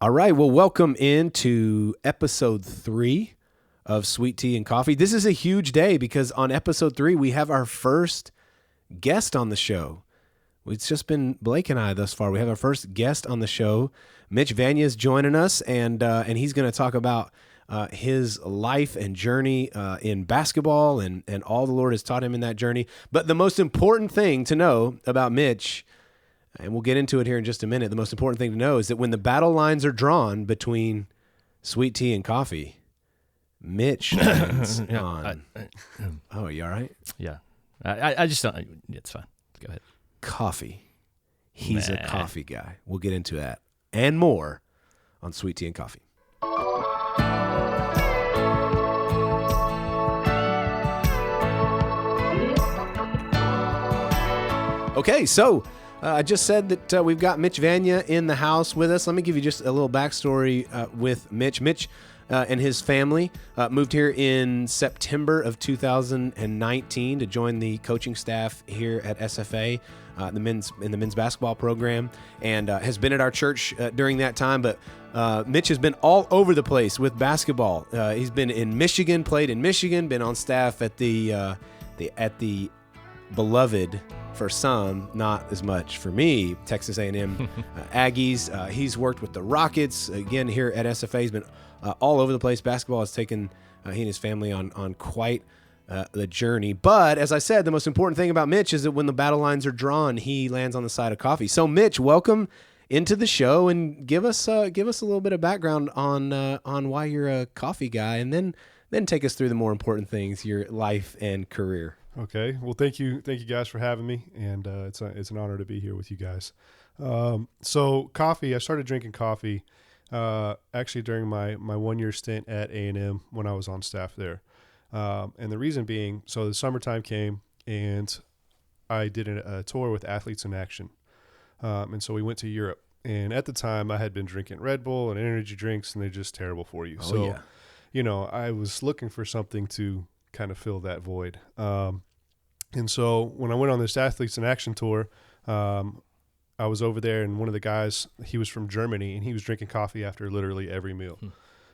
All right. Well, welcome into episode 3 of Sweet Tea and Coffee. This is a huge day because on episode 3, we have our first guest on the show. It's just been Blake and I thus far. We have our first guest on the show. Mitch Vanya is joining us, and he's going to talk about his life and journey in basketball and all the Lord has taught him in that journey. But the most important thing to know about Mitch, and we'll get into it here in just a minute, the most important thing to know is that when the battle lines are drawn between sweet tea and coffee, Mitch lands on. Oh, are you all right? Yeah. I just don't. It's fine. Go ahead. Coffee. He's a coffee guy. We'll get into that and more on Sweet Tea and Coffee. Okay, so I just said that we've got Mitch Vanya in the house with us. Let me give you just a little backstory with Mitch. Mitch and his family moved here in September of 2019 to join the coaching staff here at SFA, in the men's basketball program, and has been at our church during that time. But Mitch has been all over the place with basketball. He's been in Michigan, played in Michigan, been on staff at the beloved, for some, not as much for me, Texas A&M Aggies. He's worked with the Rockets, again, here at SFA. He's been all over the place. Basketball has taken he and his family on quite the journey. But as I said, the most important thing about Mitch is that when the battle lines are drawn, he lands on the side of coffee. So Mitch, welcome into the show, and give us a little bit of background on why you're a coffee guy, and then take us through the more important things, your life and career. Okay. Well, thank you guys for having me, and it's an honor to be here with you guys. So coffee, I started drinking coffee actually during my 1-year stint at A&M when I was on staff there. And the reason being, so the summertime came and I did a tour with Athletes in Action. And so we went to Europe, and at the time I had been drinking Red Bull and energy drinks, and they're just terrible for you. I was looking for something to kind of fill that void. And so when I went on this Athletes in Action tour, I was over there, and one of the guys, he was from Germany, and he was drinking coffee after literally every meal.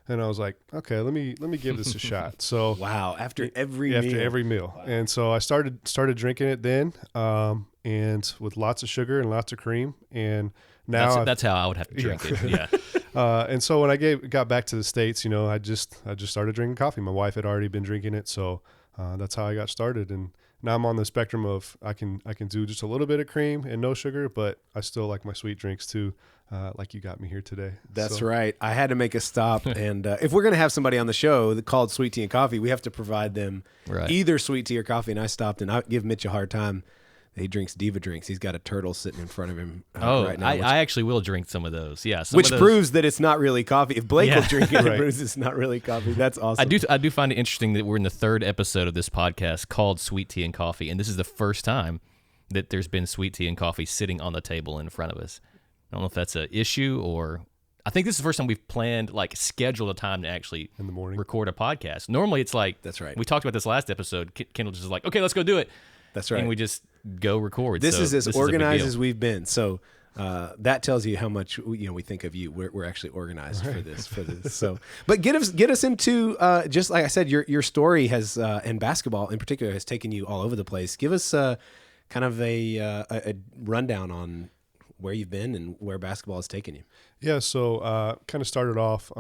And I was like, okay, let me give this a shot. So wow, after every meal. Wow. And so I started drinking it then, and with lots of sugar and lots of cream. And now that's how I would have to drink it. Yeah. And so when I got back to the States, I just started drinking coffee. My wife had already been drinking it, so that's how I got started. And now I'm on the spectrum of I can do just a little bit of cream and no sugar, but I still like my sweet drinks too, like you got me here today. That's right. I had to make a stop, and if we're going to have somebody on the show called Sweet Tea and Coffee, we have to provide them either sweet tea or coffee. And I stopped, and I give Mitch a hard time. He drinks Diva drinks. He's got a turtle sitting in front of him right now. I actually will drink some of those. Yeah, which proves that it's not really coffee. If Blake will drink it, it proves it's not really coffee. That's awesome. I do find it interesting that we're in the 3rd episode of this podcast called Sweet Tea and Coffee, and this is the first time that there's been sweet tea and coffee sitting on the table in front of us. I don't know if that's an issue, or I think this is the first time we've planned, scheduled a time to actually in the morning record a podcast. Normally it's like, that's right. We talked about this last episode. Kendall just is like, okay, let's go do it. That's right. And we just go record. This is as organized as we've been. So that tells you how much we think of you. We're actually organized for this. So, but get us into just like I said, your story has and basketball in particular has taken you all over the place. Give us kind of a rundown on where you've been and where basketball has taken you. Yeah. So kind of started off.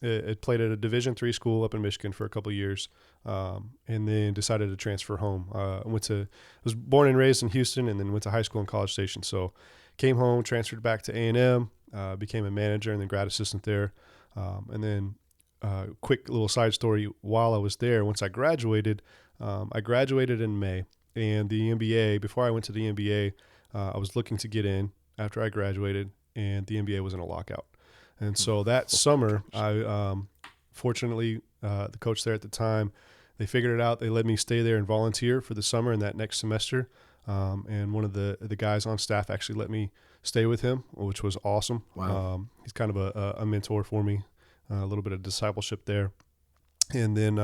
It played at a Division III school up in Michigan for a couple of years, and then decided to transfer home. I was born and raised in Houston, and then went to high school in College Station. So came home, transferred back to A&M, became a manager and then grad assistant there. And then quick little side story, while I was there, once I graduated in May. And the NBA, before I went to the NBA, I was looking to get in after I graduated, and the NBA was in a lockout. And so that summer, I fortunately, the coach there at the time, they figured it out. They let me stay there and volunteer for the summer and that next semester. And one of the guys on staff actually let me stay with him, which was awesome. Wow. He's kind of a mentor for me, a little bit of discipleship there. And then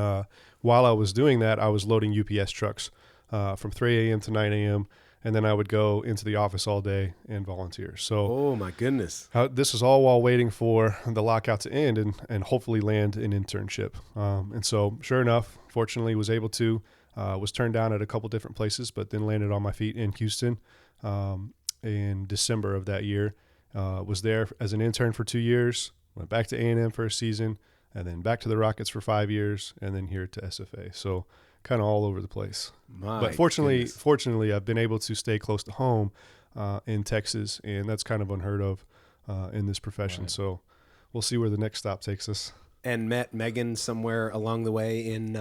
while I was doing that, I was loading UPS trucks from 3 a.m. to 9 a.m. and then I would go into the office all day and volunteer. So Oh my goodness. this is all while waiting for the lockout to end and hopefully land an internship. And so sure enough, fortunately was able to, was turned down at a couple different places, but then landed on my feet in Houston in December of that year. Was there as an intern for 2 years, went back to A&M for a season, and then back to the Rockets for 5 years, and then here to SFA. So kind of all over the place. But fortunately, I've been able to stay close to home in Texas, and that's kind of unheard of in this profession. Right. So we'll see where the next stop takes us. And met Megan somewhere along the way in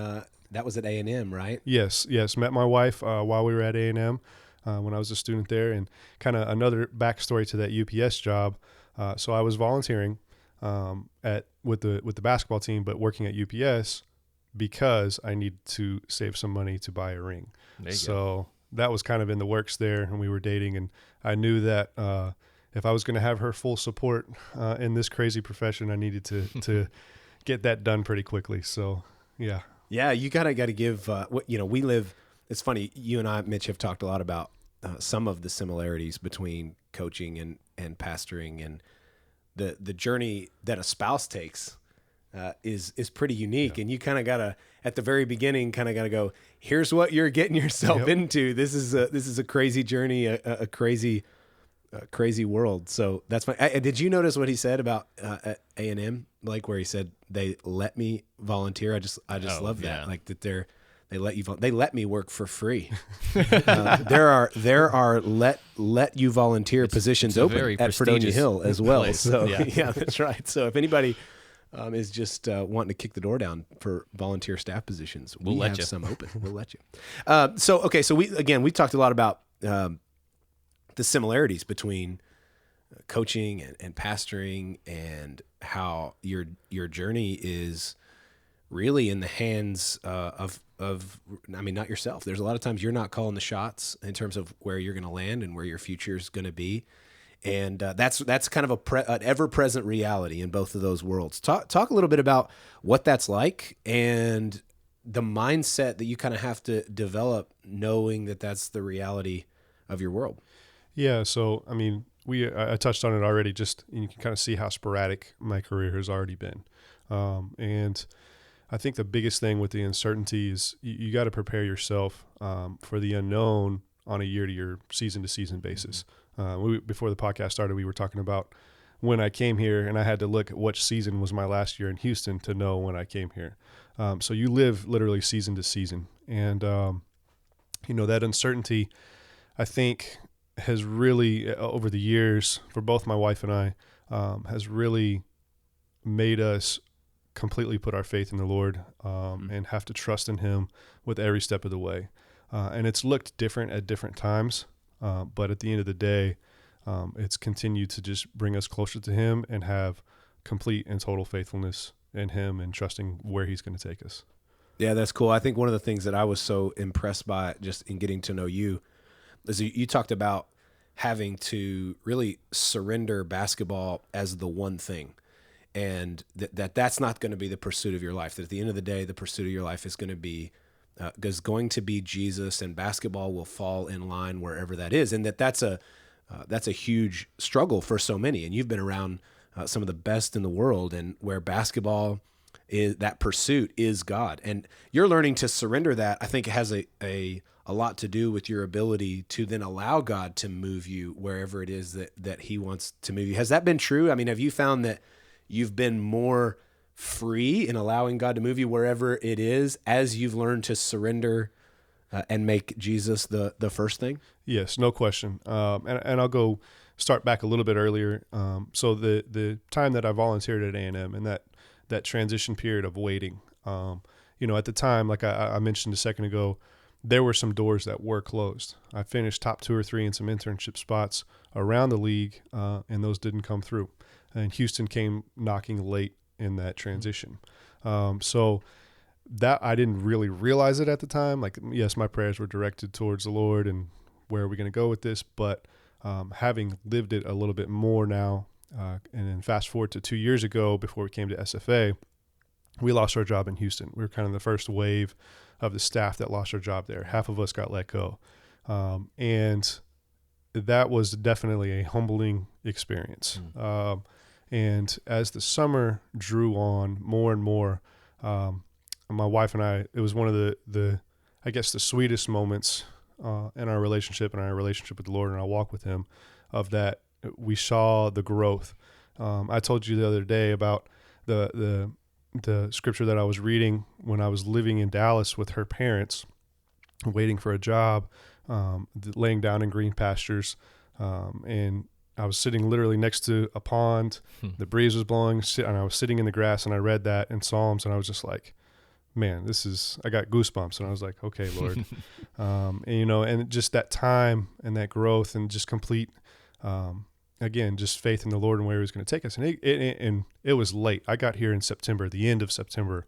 that was at A&M, right? Yes. Met my wife while we were at A&M when I was a student there, and kind of another backstory to that UPS job. So I was volunteering with the basketball team, but working at UPS because I needed to save some money to buy a ring. So that was kind of in the works there, and we were dating, and I knew that if I was going to have her full support in this crazy profession, I needed to get that done pretty quickly. So yeah. Yeah, you gotta give. We live. It's funny. You and I, Mitch, have talked a lot about some of the similarities between coaching and pastoring, and the journey that a spouse takes is pretty unique. Yeah. And you kind of gotta at the very beginning gotta go. Here's what you're getting yourself into. This is a crazy journey, a crazy world. So that's fine. Did you notice what he said about A&M, like where he said they let me volunteer? I just love that, like that they let me work for free. There are let you volunteer positions open at Fredonia Hill as well. Place. So yeah, that's right. So if anybody is just wanting to kick the door down for volunteer staff positions, we have some open. We'll let you. So we talked a lot about the similarities between coaching and pastoring, and how your journey is really in the hands of not yourself. There's a lot of times you're not calling the shots in terms of where you're going to land and where your future is going to be. And that's kind of an ever-present reality in both of those worlds. Talk a little bit about what that's like and the mindset that you kind of have to develop, knowing that that's the reality of your world. Yeah, so I mean, I touched on it already. Just you can kind of see how sporadic my career has already been, and I think the biggest thing with the uncertainty is you got to prepare yourself for the unknown on a year-to-year, season-to-season basis. Before the podcast started, we were talking about when I came here, and I had to look at which season was my last year in Houston to know when I came here. So you live literally season to season, and that uncertainty, I think, has really, over the years, for both my wife and I, has really made us completely put our faith in the Lord and have to trust in Him with every step of the way. And it's looked different at different times, but at the end of the day, it's continued to just bring us closer to Him and have complete and total faithfulness in Him and trusting where He's going to take us. Yeah, that's cool. I think one of the things that I was so impressed by just in getting to know you is you talked about having to really surrender basketball as the one thing, and that's not going to be the pursuit of your life. That at the end of the day, the pursuit of your life is going to be Jesus, and basketball will fall in line wherever that is, and that's a huge struggle for so many. And you've been around some of the best in the world, and where basketball is, that pursuit is God, and you're learning to surrender that. I think it has a lot to do with your ability to then allow God to move you wherever it is that He wants to move you. Has that been true? I mean, have you found that you've been more free in allowing God to move you wherever it is as you've learned to surrender and make Jesus the first thing? Yes, no question. And I'll go start back a little bit earlier. So the time that I volunteered at A&M and that transition period of waiting, at the time, like I mentioned a second ago, there were some doors that were closed. I finished top 2 or 3 in some internship spots around the league, and those didn't come through. And Houston came knocking late in that transition. So that I didn't really realize it at the time. Like, yes, my prayers were directed towards the Lord and where are we going to go with this? But having lived it a little bit more now, and then fast forward to 2 years ago before we came to SFA, we lost our job in Houston. We were kind of the first wave of the staff that lost our job there. Half of us got let go. And that was definitely a humbling experience. And as the summer drew on more and more, my wife and I, it was one of the I guess the sweetest moments in our relationship and our relationship with the Lord and our walk with Him, of that we saw the growth. I told you the other day about the scripture that I was reading when I was living in Dallas with her parents, waiting for a job, laying down in green pastures, and I was sitting literally next to a pond. The breeze was blowing, and I was sitting in the grass, and I read that in Psalms, and I was just like, man, I got goosebumps. And I was like, okay, Lord. And just that time and that growth and just complete, again, just faith in the Lord and where He was going to take us. And it was late. I got here in September, the end of September,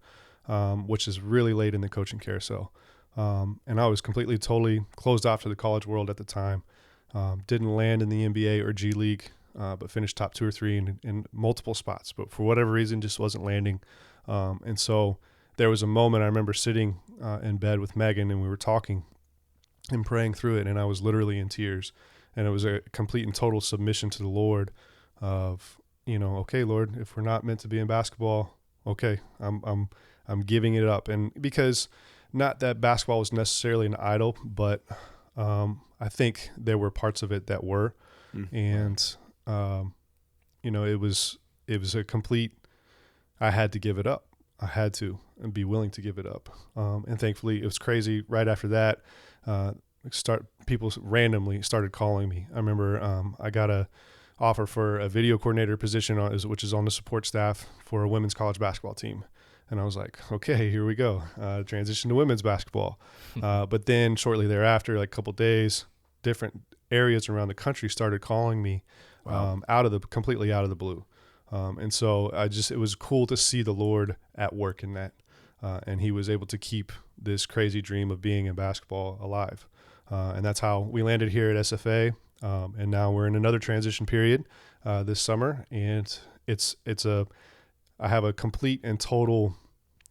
which is really late in the coaching carousel. And I was totally closed off to the college world at the time. Didn't land in the NBA or G League, but finished top 2 or 3 in multiple spots. But for whatever reason, just wasn't landing. And so there was a moment I remember sitting in bed with Megan, and we were talking and praying through it, and I was literally in tears. And it was a complete and total submission to the Lord of, okay, Lord, if we're not meant to be in basketball, okay, I'm giving it up. And because not that basketball was necessarily an idol, but I think there were parts of it that were, and it was a complete. I had to give it up. I had to and be willing to give it up. And thankfully, it was crazy. Right after that, people randomly started calling me. I remember I got a offer for a video coordinator position, which is on the support staff for a women's college basketball team. And I was like, okay, here we go. Transition to women's basketball. But then shortly thereafter, like a couple days, different areas around the country started calling me completely out of the blue. And so it was cool to see the Lord at work in that. And He was able to keep this crazy dream of being in basketball alive. And that's how we landed here at SFA. And now we're in another transition period this summer. And I have a complete and total,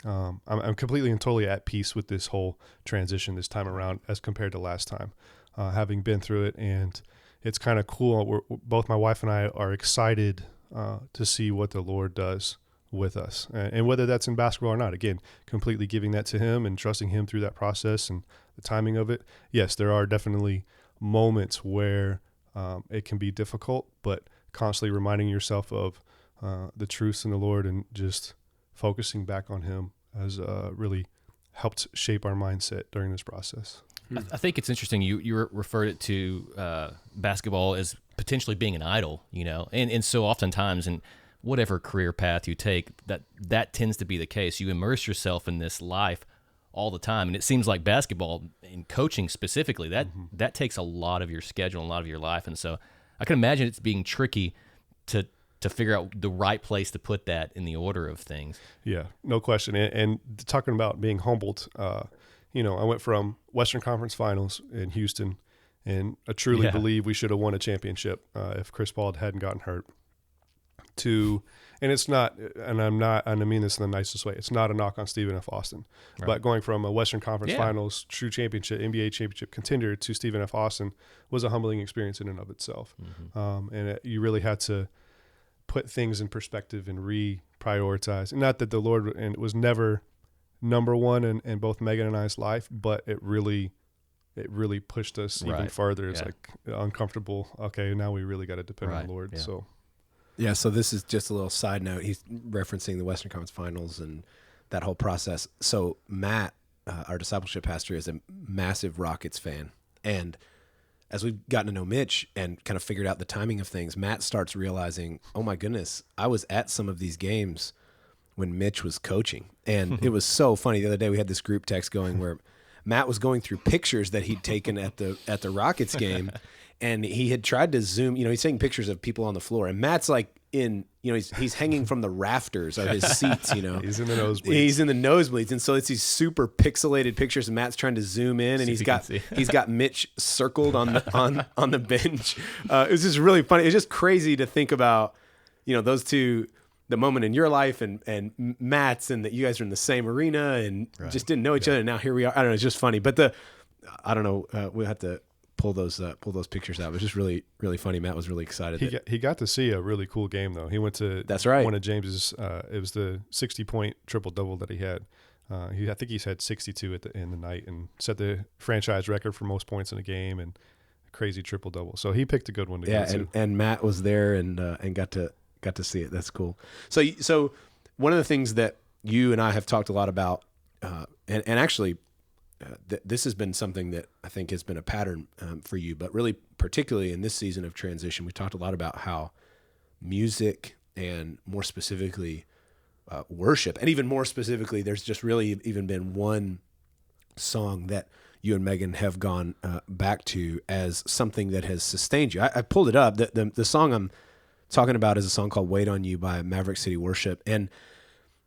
I'm completely and totally at peace with this whole transition this time around as compared to last time, having been through it. And it's kind of cool. Both my wife and I are excited to see what the Lord does with us, and whether that's in basketball or not. Again, completely giving that to Him and trusting Him through that process and the timing of it. Yes, there are definitely moments where it can be difficult, but constantly reminding yourself of the truths in the Lord and just focusing back on Him has really helped shape our mindset during this process. I think it's interesting. You referred it to basketball as potentially being an idol, and so oftentimes in whatever career path you take, that tends to be the case. You immerse yourself in this life all the time, and it seems like basketball and coaching specifically that takes a lot of your schedule and a lot of your life, and so I can imagine it's being tricky to figure out the right place to put that in the order of things. Yeah, no question. And talking about being humbled, I went from Western Conference Finals in Houston, and I truly believe we should have won a championship if Chris Paul hadn't gotten hurt. And it's not, and I mean this in the nicest way, it's not a knock on Stephen F. Austin, right. But going from a Western Conference Finals, true championship, NBA championship contender to Stephen F. Austin was a humbling experience in and of itself. You really had to put things in perspective and reprioritize. And not that the Lord was never number one in both Megan and I's life, but it really pushed us even further. It's like uncomfortable. Okay, now we really got to depend on the Lord. Yeah. So this is just a little side note. He's referencing the Western Conference Finals and that whole process. So Matt, our discipleship pastor, is a massive Rockets fan, and as we've gotten to know Mitch and kind of figured out the timing of things, Matt starts realizing, oh my goodness, I was at some of these games when Mitch was coaching. And it was so funny. The other day we had this group text going where Matt was going through pictures that he'd taken at the Rockets game, and he had tried to zoom, he's taking pictures of people on the floor, and Matt's like he's hanging from the rafters of his seats, He's in the nosebleeds. He's in the nosebleeds. And so it's these super pixelated pictures, and Matt's trying to zoom in, and he's got Mitch circled on the bench. It was just really funny. It's just crazy to think about, those two, the moment in your life and Matt's, and that you guys are in the same arena and just didn't know each other. And now here we are. I don't know. It's just funny. But we'll have to pull those pictures out. It was just really, really funny. Matt was really excited. He got to see a really cool game though. He went to That's right. one of James's. It was the 60-point triple double that he had. I think he's had 62 in the night and set the franchise record for most points in a game and a crazy triple double. So he picked a good one to go to. And Matt was there and got to see it. That's cool. So one of the things that you and I have talked a lot about, and actually this has been something that I think has been a pattern for you, but really particularly in this season of transition, we talked a lot about how music and more specifically worship, and even more specifically, there's just really even been one song that you and Megan have gone back to as something that has sustained you. I pulled it up. The song I'm talking about is a song called "Wait on You" by Maverick City Worship, and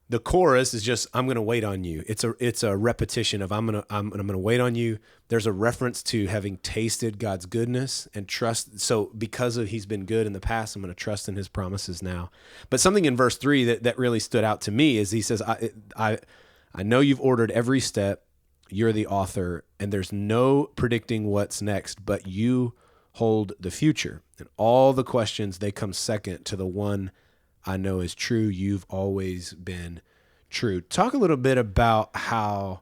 the chorus is just "I'm gonna wait on you." It's a repetition of I'm gonna wait on you. There's a reference to having tasted God's goodness and trust. So because he's been good in the past, I'm gonna trust in his promises now. But something in verse 3 that really stood out to me is he says, I know you've ordered every step. You're the author, and there's no predicting what's next, but you hold the future. And all the questions, they come second to the one I know is true. You've always been true. Talk a little bit about how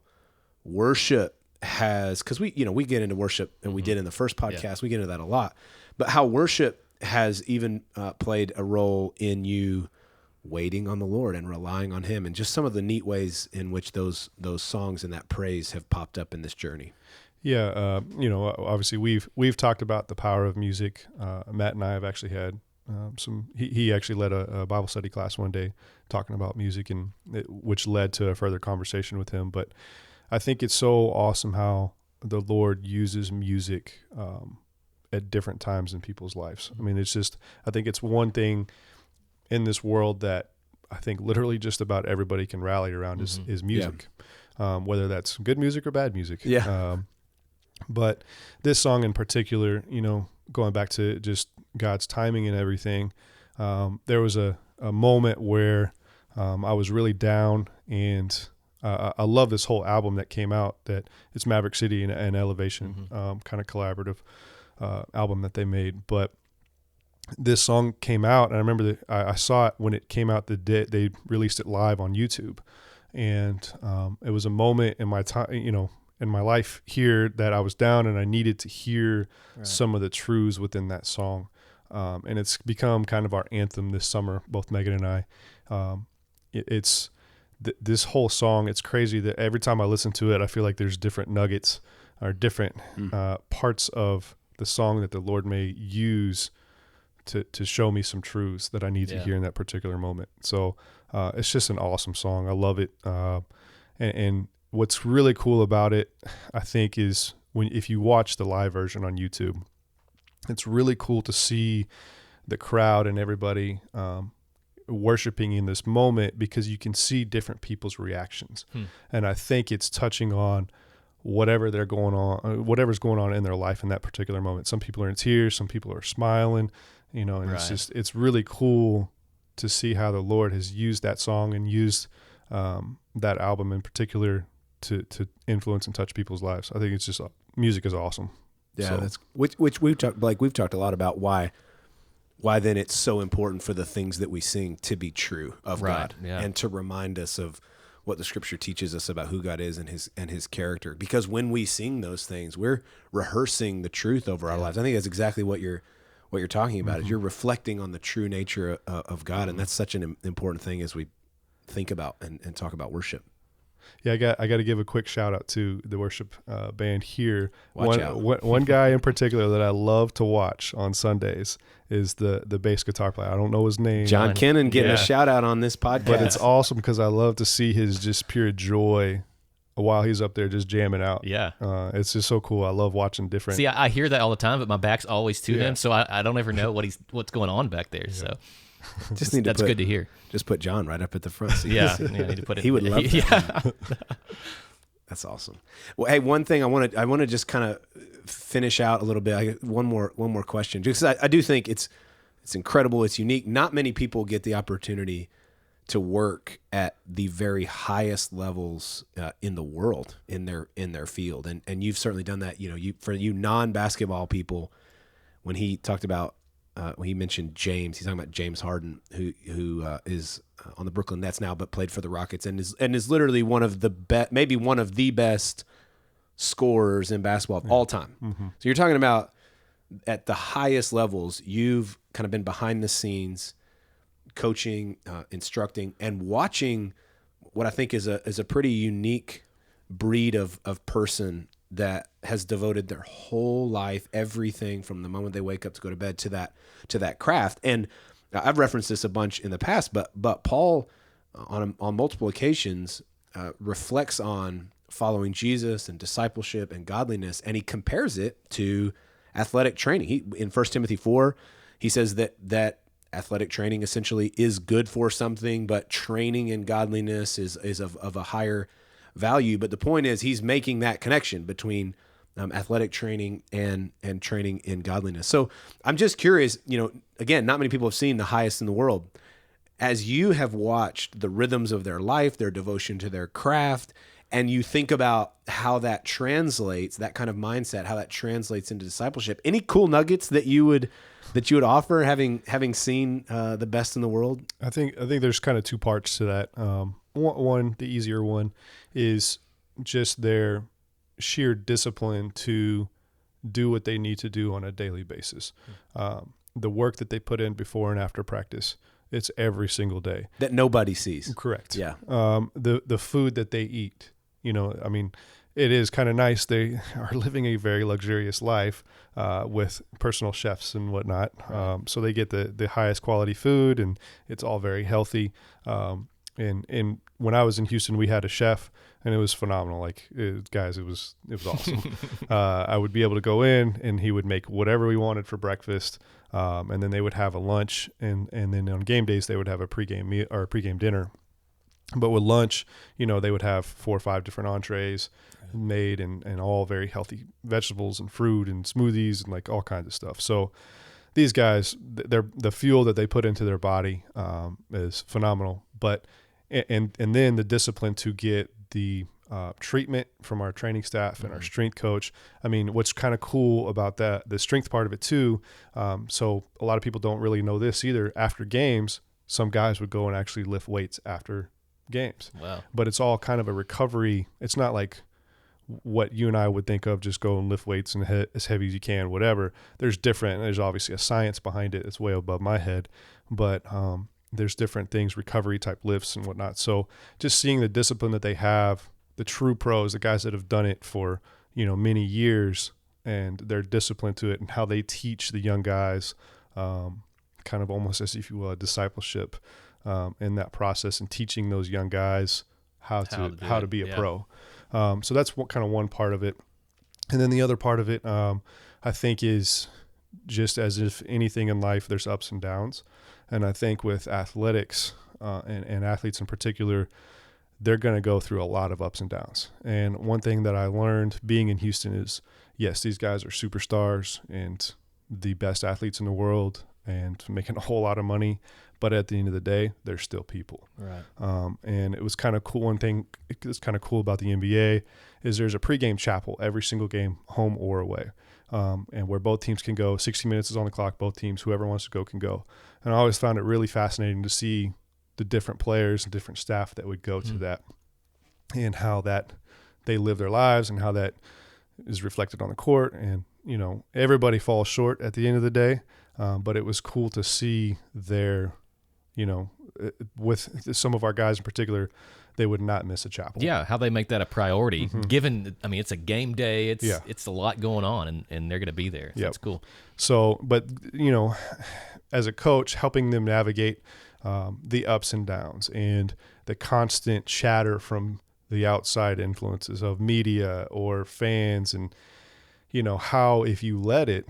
worship has, because we get into worship, and we did in the first podcast, we get into that a lot, but how worship has even played a role in you waiting on the Lord and relying on him, and just some of the neat ways in which those songs and that praise have popped up in this journey. Yeah, obviously we've talked about the power of music. Matt and I have actually had he actually led a Bible study class one day talking about music, and which led to a further conversation with him. But I think it's so awesome how the Lord uses music at different times in people's lives. I mean, I think it's one thing in this world that I think literally just about everybody can rally around is music, whether that's good music or bad music. Yeah. But this song in particular, going back to just God's timing and everything, there was a moment where I was really down, and I love this whole album that came out, that it's Maverick City and Elevation, kind of collaborative album that they made. But this song came out, and I remember that I saw it when it came out the day they released it live on YouTube, and it was a moment in my time, in my life here, that I was down and I needed to hear some of the truths within that song. And it's become kind of our anthem this summer, both Megan and I. This whole song, it's crazy that every time I listen to it, I feel like there's different nuggets or different parts of the song that the Lord may use to show me some truths that I need to hear in that particular moment. So it's just an awesome song. I love it. And what's really cool about it, I think, is if you watch the live version on YouTube, it's really cool to see the crowd and everybody worshiping in this moment, because you can see different people's reactions. And I think it's touching on whatever's going on in their life in that particular moment. Some people are in tears, some people are smiling, and it's really cool to see how the Lord has used that song and used that album in particular to influence and touch people's lives. I think it's just, music is awesome. Yeah, so. that's which we've talked, Blake, we've talked a lot about why then it's so important for the things that we sing to be true of God, and to remind us of what the Scripture teaches us about who God is and his character. Because when we sing those things, we're rehearsing the truth over our lives. I think that's exactly what you're talking about. Is you're reflecting on the true nature of God, and that's such an important thing as we think about and talk about worship. Yeah, I got to give a quick shout out to the worship band here. Watch out. One guy in particular that I love to watch on Sundays is the bass guitar player. I don't know his name. John Kennan getting a shout out on this podcast. But it's awesome because I love to see his just pure joy while he's up there just jamming out. Yeah. It's just so cool. I love watching different. See, I hear that all the time, but my back's always to him, so I don't ever know what's going on back there. Yeah. So just need to that's good to hear. Just put John right up at the front seat. Yeah, I need to put it. He would love that. Yeah. That's awesome. Well, hey, one thing I want to just kind of finish out a little bit. I got one more question, because I do think it's incredible. It's unique. Not many people get the opportunity to work at the very highest levels in the world in their field, and you've certainly done that. For you non-basketball people, when he talked about when he mentioned James, he's talking about James Harden, who is on the Brooklyn Nets now, but played for the Rockets and is literally one of the maybe one of the best scorers in basketball of all time. Mm-hmm. So you're talking about at the highest levels, you've kind of been behind the scenes, coaching, instructing, and watching what I think is a pretty unique breed of person that has devoted their whole life, everything from the moment they wake up to go to bed to that craft. And I've referenced this a bunch in the past, but Paul on multiple occasions reflects on following Jesus and discipleship and godliness, and he compares it to athletic training. In 1 Timothy 4, he says that athletic training essentially is good for something, but training in godliness is of a higher value. But the point is, he's making that connection between athletic training and training in godliness. So I'm just curious, again, not many people have seen the highest in the world. As you have watched the rhythms of their life, their devotion to their craft, and you think about how that translates, that kind of mindset, how that translates into discipleship. Any cool nuggets that you would offer, having seen the best in the world? I think there's kind of two parts to that. One, the easier one, is just their sheer discipline to do what they need to do on a daily basis. The work that they put in before and after practice, it's every single day. That nobody sees. Correct. Yeah. The food that they eat, it is kind of nice. They are living a very luxurious life with personal chefs and whatnot. Right. So they get the highest quality food, and it's all very healthy. And when I was in Houston, we had a chef, and it was phenomenal. It was awesome. I would be able to go in, and he would make whatever we wanted for breakfast. And then they would have a lunch, and then on game days, they would have a pregame meal or a pregame dinner. But with lunch, they would have 4 or 5 different entrees made, and all very healthy vegetables and fruit and smoothies and all kinds of stuff. So these guys, the fuel that they put into their body is phenomenal. But and then the discipline to get the treatment from our training staff and our strength coach. What's kind of cool about that, the strength part of it too. So a lot of people don't really know this either. After games, some guys would go and actually lift weights after games. Wow. But it's all kind of a recovery. It's not like what you and I would think of, just go and lift weights and as heavy as you can, whatever. There's obviously a science behind it. It's way above my head, but there's different things, recovery type lifts and whatnot. So just seeing the discipline that they have, the true pros, the guys that have done it for, many years, and their discipline to it, and how they teach the young guys, kind of almost as if you will, a discipleship in that process, and teaching those young guys how to be a pro. So that's one part of it. And then the other part of it, I think, is just as if anything in life, there's ups and downs. And I think with athletics and athletes in particular, they're going to go through a lot of ups and downs. And one thing that I learned being in Houston is, yes, these guys are superstars and the best athletes in the world and making a whole lot of money. But at the end of the day, they're still people. Right. And it was kind of cool. One thing that's kind of cool about the NBA is there's a pregame chapel every single game, home or away. And where both teams can go. 60 minutes is on the clock. Both teams, whoever wants to go, can go. And I always found it really fascinating to see the different players and different staff that would go to that, and how that they live their lives, and how that is reflected on the court. And, everybody falls short at the end of the day. But it was cool to see their, with some of our guys in particular, they would not miss a chapel. Yeah, how they make that a priority, given, it's a game day, it's a lot going on, and they're going to be there. So that's cool. So, but, as a coach, helping them navigate the ups and downs and the constant chatter from the outside influences of media or fans, and, how if you let it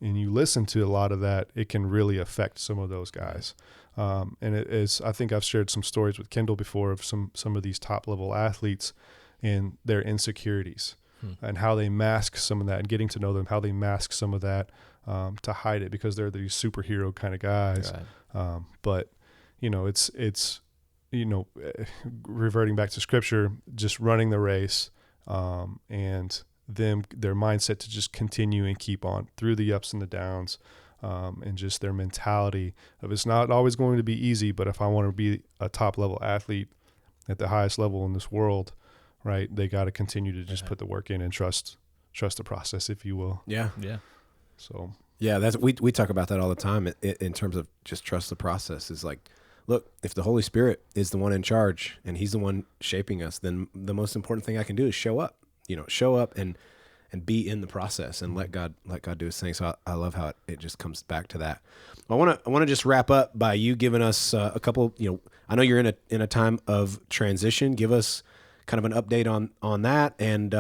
and you listen to a lot of that, it can really affect some of those guys. And it is, I think I've shared some stories with Kendall before of some of these top level athletes and their insecurities and how they mask some of that, and getting to know them, how they mask some of that to hide it, because they're these superhero kind of guys. Right. But it's reverting back to scripture, just running the race, and their mindset to just continue and keep on through the ups and the downs, and just their mentality of it's not always going to be easy, but if I want to be a top level athlete at the highest level in this world, right, they got to continue to just put the work in and trust the process, if you will. Yeah. So yeah, we talk about that all the time in terms of just trust the process. Is like, look, if the Holy Spirit is the one in charge and he's the one shaping us, then the most important thing I can do is show up, and be in the process and let God do his thing. So I love how it just comes back to that. I want to just wrap up by you giving us a couple, I know you're in a time of transition. Give us kind of an update on that. And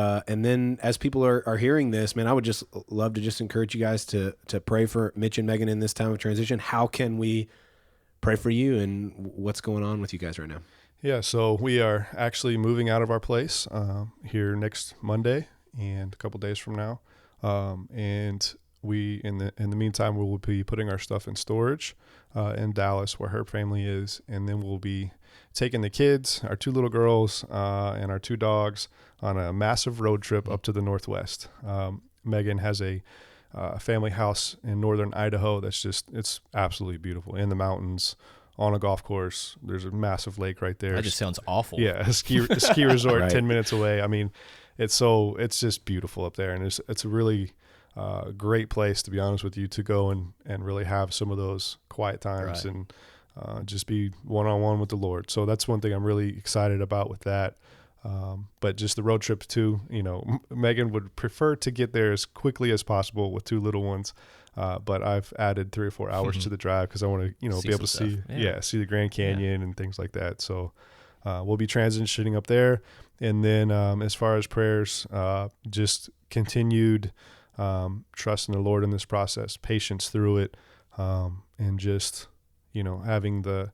then as people are hearing this, man, I would just love to just encourage you guys to pray for Mitch and Megan in this time of transition. How can we pray for you, and what's going on with you guys right now? Yeah, so we are actually moving out of our place here next Monday and a couple days from now. And we, in the meantime, we will be putting our stuff in storage in Dallas, where her family is, and then we'll be taking the kids, our 2 little girls, and our 2 dogs on a massive road trip up to the Northwest. Megan has a family house in northern Idaho it's absolutely beautiful, in the mountains, on a golf course. There's a massive lake right there. That just sounds awful. Yeah, a ski resort Right. 10 minutes away. I mean, it's just beautiful up there, and it's a really great place, to be honest with you, to go and really have some of those quiet times, Right. and just be one-on-one with the Lord. So that's one thing I'm really excited about with that. But just the road trip too, Megan would prefer to get there as quickly as possible with 2 little ones. But I've added 3 or 4 hours to the drive because I want to, See be able to some see, stuff. see the Grand Canyon and things like that. So we'll be transitioning up there. And then as far as prayers, just continued trust in the Lord in this process, patience through it, and just, having the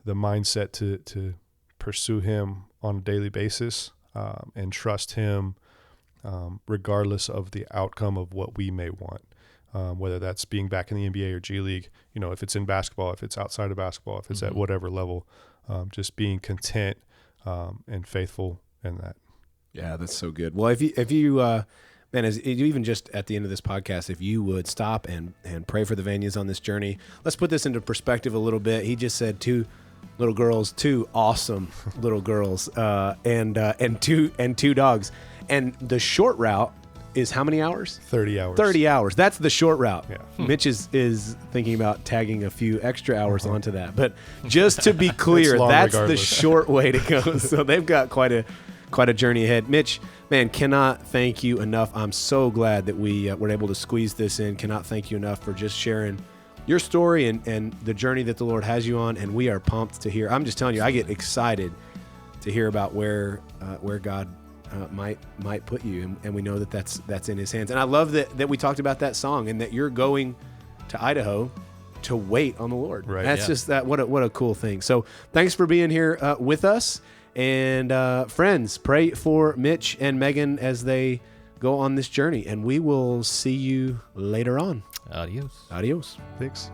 mindset to pursue him on a daily basis, and trust him regardless of the outcome of what we may want, whether that's being back in the NBA or G League, if it's in basketball, if it's outside of basketball, if it's at whatever level, just being content and faithful in that. Yeah, that's so good. Well, if you man, as even just at the end of this podcast, if you would stop and pray for the Vanyas on this journey. Let's put this into perspective a little bit. He just said 2 little girls, 2 awesome little girls, and 2 dogs. And the short route is how many hours? 30 hours. 30 hours. That's the short route. Yeah. Mitch is thinking about tagging a few extra hours onto that. But just to be clear, long that's the regardless. short way to go. So they've got quite a journey ahead. Mitch, man, cannot thank you enough. I'm so glad that we were able to squeeze this in. Cannot thank you enough for just sharing your story and the journey that the Lord has you on. And we are pumped to hear. I'm just telling you, I get excited to hear about where God might put you, and we know that that's in his hands. And I love that we talked about that song, and that you're going to Idaho to wait on the Lord. Right. That's Yeah. just that. What a cool thing. So thanks for being here with us, and friends, pray for Mitch and Megan as they go on this journey, and we will see you later on. Adios. Adios. Thanks.